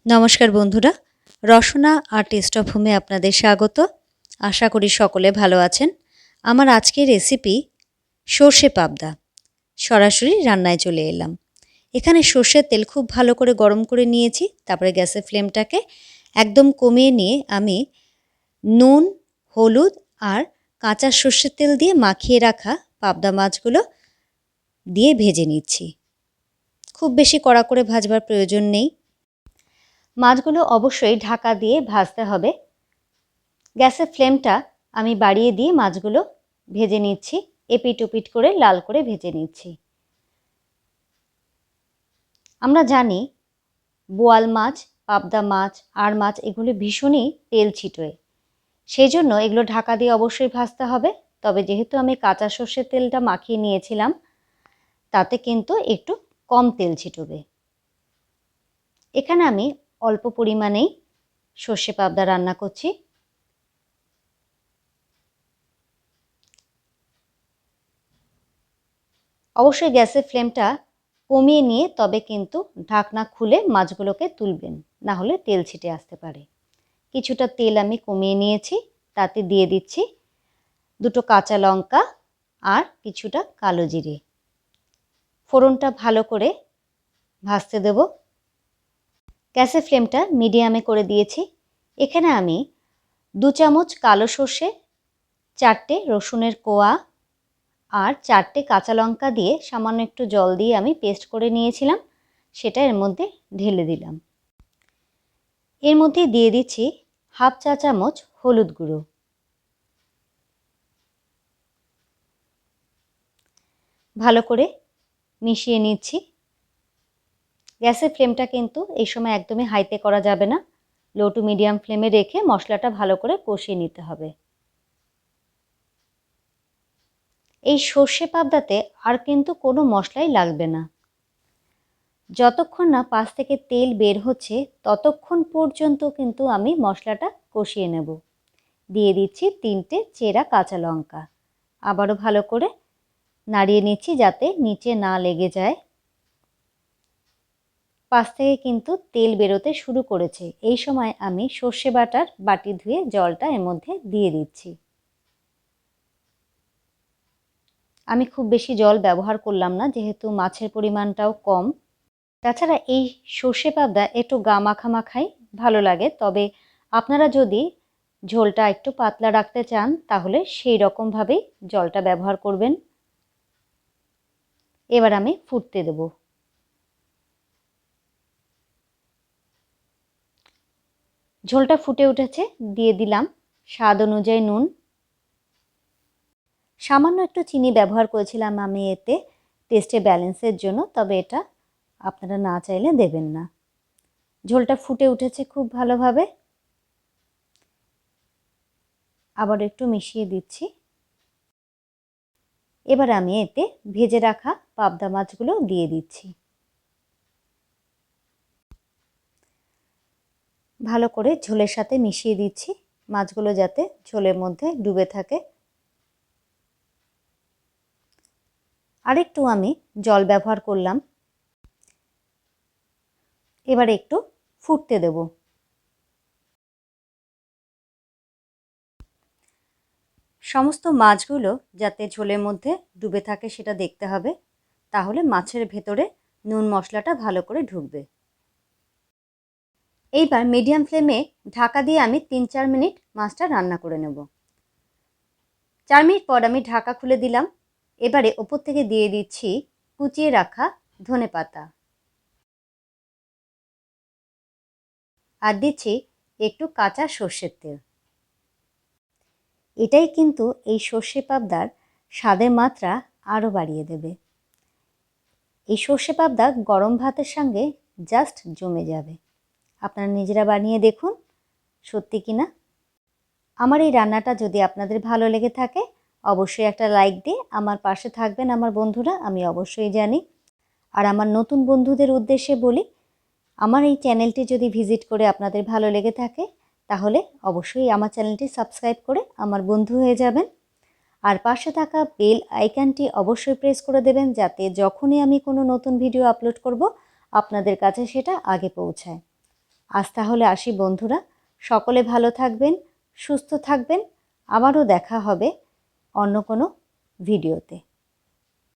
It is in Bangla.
নমস্কার বন্ধুরা, রসনা আর টেস্ট অফ হোমে আপনাদের স্বাগত। আশা করি সকলে ভালো আছেন। আমার আজকের রেসিপি সর্ষে পাবদা। সরাসরি রান্নায় চলে এলাম। এখানে সর্ষের তেল খুব ভালো করে গরম করে নিয়েছি। তারপরে গ্যাসের ফ্লেমটাকে একদম কমিয়ে নিয়ে আমি নুন, হলুদ আর কাঁচা সর্ষের তেল দিয়ে মাখিয়ে রাখা পাবদা মাছগুলো দিয়ে ভেজে নিচ্ছি। খুব বেশি কড়া করে ভাজবার প্রয়োজন নেই। মাছগুলো অবশ্যই ঢাকা দিয়ে ভাজতে হবে। গ্যাসের ফ্লেমটা আমি বাড়িয়ে দিয়ে মাছগুলো ভেজে নিচ্ছি, এপিট ওপিট করে লাল করে ভেজে নিচ্ছি। আমরা জানি বোয়াল মাছ, পাবদা মাছ, আড় মাছ এগুলো ভীষণই তেল ছিটোয়, সেই জন্য এগুলো ঢাকা দিয়ে অবশ্যই ভাজতে হবে। তবে যেহেতু আমি কাঁচা সর্ষের তেলটা মাখিয়ে নিয়েছিলাম, তাতে কিন্তু একটু কম তেল ছিটবে। এখানে আমি অল্প পরিমাণেই সর্ষে পাবদা রান্না করছি। অবশ্যই গ্যাসের ফ্লেমটা কমিয়ে নিয়ে তবে কিন্তু ঢাকনা খুলে মাছগুলোকে তুলবেন, না হলে তেল ছিটে আসতে পারে। কিছুটা তেল আমি কমিয়ে নিয়েছি, তাতে দিয়ে দিচ্ছি দুটো কাঁচা লঙ্কা আর কিছুটা কালো জিরে। ফোড়নটা ভালো করে ভাজতে দেব। গ্যাসের ফ্লেমটা মিডিয়ামে করে দিয়েছি। এখানে আমি 2 চামচ কালো সর্ষে, 4টে রসুনের কোয়া আর 4টে কাঁচা লঙ্কা দিয়ে সামান্য একটু জল দিয়ে আমি পেস্ট করে নিয়েছিলাম, সেটা এর মধ্যে ঢেলে দিলাম। এর মধ্যে দিয়ে দিচ্ছি হাফ চা চামচ হলুদ গুঁড়ো। ভালো করে মিশিয়ে নিচ্ছি। গ্যাসের ফ্লেমটা কিন্তু এই সময় একদমই হাইতে করা যাবে না, লো টু মিডিয়াম ফ্লেমে রেখে মশলাটা ভালো করে কষিয়ে নিতে হবে। এই সর্ষে পাবদাতে আর কিন্তু কোনো মশলাই লাগবে না। যতক্ষণ না পাশ থেকে তেল বের হচ্ছে ততক্ষণ পর্যন্ত কিন্তু আমি মশলাটা কষিয়ে নেব। দিয়ে দিচ্ছি 3টে চেরা কাঁচা লঙ্কা। আবারও ভালো করে নাড়িয়ে নিচ্ছি যাতে নিচে না লেগে যায়। পাশ থেকে কিন্তু তেল বেরোতে শুরু করেছে। এই সময় আমি সর্ষে বাটার বাটি ধুয়ে জলটা এর মধ্যে দিয়ে দিচ্ছি। আমি খুব বেশি জল ব্যবহার করলাম না, যেহেতু মাছের পরিমাণটাও কম। তাছাড়া এই সর্ষে পাবদা একটু গা মাখা মাখাই ভালো লাগে, তবে আপনারা যদি ঝোলটা একটু পাতলা রাখতে চান তাহলে সেই রকমভাবেই জলটা ব্যবহার করবেন। এবার আমি ফুটতে দেব। ঝোলটা ফুটে উঠেছে, দিয়ে দিলাম স্বাদ অনুযায়ী নুন। সামান্য একটু চিনি ব্যবহার করেছিলাম আমি এতে টেস্টে ব্যালেন্সের জন্য, তবে এটা আপনারা না চাইলে দেবেন না। ঝোলটা ফুটে উঠেছে খুব ভালোভাবে। আবার একটু মিশিয়ে দিচ্ছি। এবার আমি এতে ভেজে রাখা পাবদা মাছগুলো দিয়ে দিচ্ছি। ভালো করে ঝোলের সাথে মিশিয়ে দিচ্ছি, মাছগুলো যাতে ঝোলের মধ্যে ডুবে থাকে। আরেকটু আমি জল ব্যবহার করলাম। এবার একটু ফুটতে দেব। সমস্ত মাছগুলো যাতে ঝোলের মধ্যে ডুবে থাকে সেটা দেখতে হবে, তাহলে মাছের ভেতরে নুন মশলাটা ভালো করে ঢুকবে। এইবার মিডিয়াম ফ্লেমে ঢাকা দিয়ে আমি 3-4 মিনিট মাছটা রান্না করে নেব। 4 মিনিট পর আমি ঢাকা খুলে দিলাম। এবারে ওপর থেকে দিয়ে দিচ্ছি কুচিয়ে রাখা ধনেপাতা আর দিচ্ছি একটু কাঁচা সর্ষের তেল। এটাই কিন্তু এই সর্ষে পাবদার স্বাদের মাত্রা আরও বাড়িয়ে দেবে। এই সর্ষে পাবদা গরম ভাতের সঙ্গে জাস্ট জমে যাবে। আপনারা নিজেরা বানিয়ে দেখুন সত্যি কিনা। আমার এই রান্নাটা যদি আপনাদের ভালো লেগে থাকে অবশ্যই একটা লাইক দিয়ে আমার পাশে থাকবেন আমার বন্ধুরা, আমি অবশ্যই জানি। আর আমার নতুন বন্ধুদের উদ্দেশ্যে বলি, আমার এই চ্যানেলটি যদি ভিজিট করে আপনাদের ভালো লেগে থাকে তাহলে অবশ্যই আমার চ্যানেলটি সাবস্ক্রাইব করে আমার বন্ধু হয়ে যাবেন। আর পাশে থাকা বেল আইকনটি অবশ্যই প্রেস করে দেবেন যাতে যখনই আমি কোনো নতুন ভিডিও আপলোড করব আপনাদের কাছে সেটা আগে পৌঁছায়। আজ তাহলে আসি বন্ধুরা, সকলে ভালো থাকবেন, সুস্থ থাকবেন। আবারও দেখা হবে অন্য কোনো ভিডিওতে।